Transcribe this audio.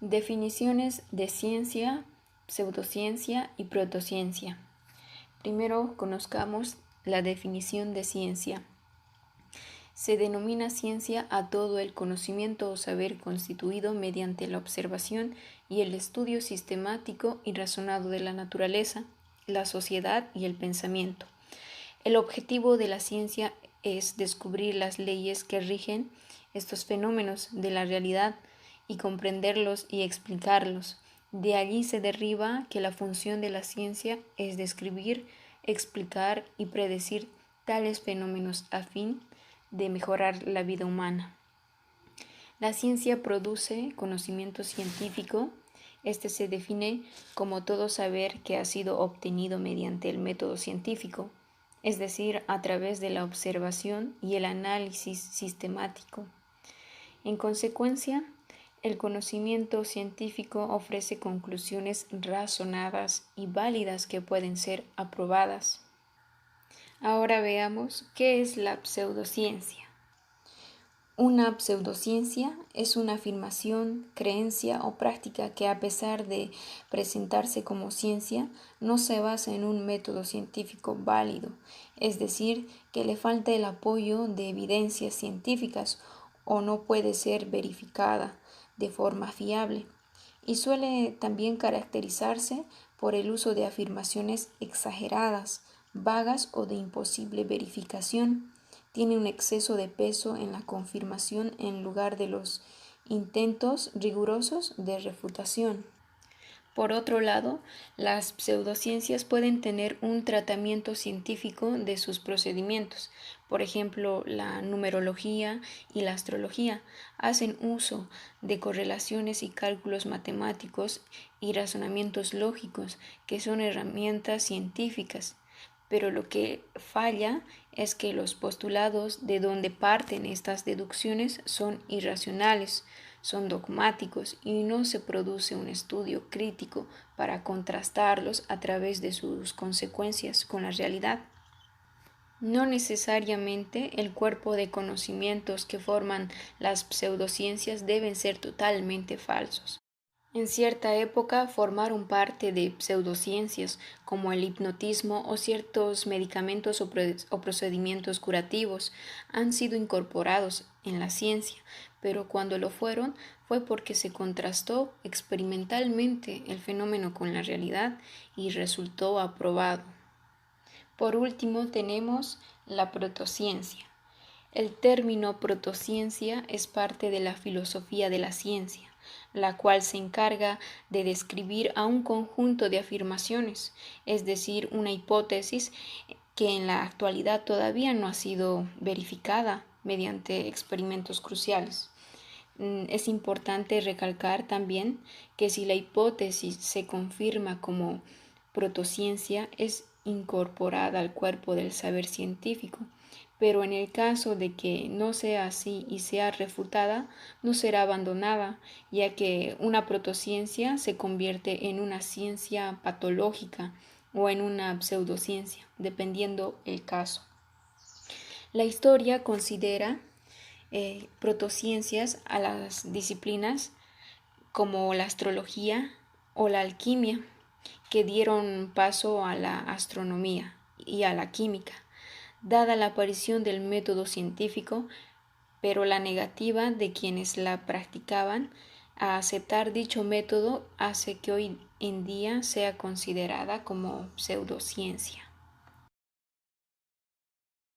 Definiciones de ciencia, pseudociencia y protociencia. Primero conozcamos la definición de ciencia. Se denomina ciencia a todo el conocimiento o saber constituido mediante la observación y el estudio sistemático y razonado de la naturaleza, la sociedad y el pensamiento. El objetivo de la ciencia es descubrir las leyes que rigen estos fenómenos de la realidad y comprenderlos y explicarlos. De allí se deriva que la función de la ciencia es describir, explicar y predecir tales fenómenos a fin de mejorar la vida humana. La ciencia produce conocimiento científico. Este se define como todo saber que ha sido obtenido mediante el método científico, es decir, a través de la observación y el análisis sistemático. En consecuencia, el conocimiento científico ofrece conclusiones razonadas y válidas que pueden ser aprobadas. Ahora veamos qué es la pseudociencia. Una pseudociencia es una afirmación, creencia o práctica que, a pesar de presentarse como ciencia, no se basa en un método científico válido, es decir, que le falta el apoyo de evidencias científicas o no puede ser verificada de forma fiable, y suele también caracterizarse por el uso de afirmaciones exageradas, vagas o de imposible verificación. Tiene un exceso de peso en la confirmación en lugar de los intentos rigurosos de refutación. Por otro lado, las pseudociencias pueden tener un tratamiento científico de sus procedimientos. Por ejemplo, la numerología y la astrología hacen uso de correlaciones y cálculos matemáticos y razonamientos lógicos, que son herramientas científicas. Pero lo que falla es que los postulados de donde parten estas deducciones son irracionales, son dogmáticos y no se produce un estudio crítico para contrastarlos a través de sus consecuencias con la realidad. No necesariamente el cuerpo de conocimientos que forman las pseudociencias deben ser totalmente falsos. En cierta época formaron parte de pseudociencias como el hipnotismo o ciertos medicamentos o procedimientos curativos han sido incorporados en la ciencia, pero cuando lo fueron fue porque se contrastó experimentalmente el fenómeno con la realidad y resultó aprobado. Por último tenemos la protociencia. El término protociencia es parte de la filosofía de la ciencia, la cual se encarga de describir a un conjunto de afirmaciones, es decir, una hipótesis que en la actualidad todavía no ha sido verificada mediante experimentos cruciales. Es importante recalcar también que si la hipótesis se confirma como protociencia, es incorporada al cuerpo del saber científico, pero en el caso de que no sea así y sea refutada, no será abandonada, ya que una protociencia se convierte en una ciencia patológica o en una pseudociencia, dependiendo el caso. La historia considera protociencias a las disciplinas como la astrología o la alquimia, que dieron paso a la astronomía y a la química, dada la aparición del método científico, pero la negativa de quienes la practicaban a aceptar dicho método hace que hoy en día sea considerada como pseudociencia.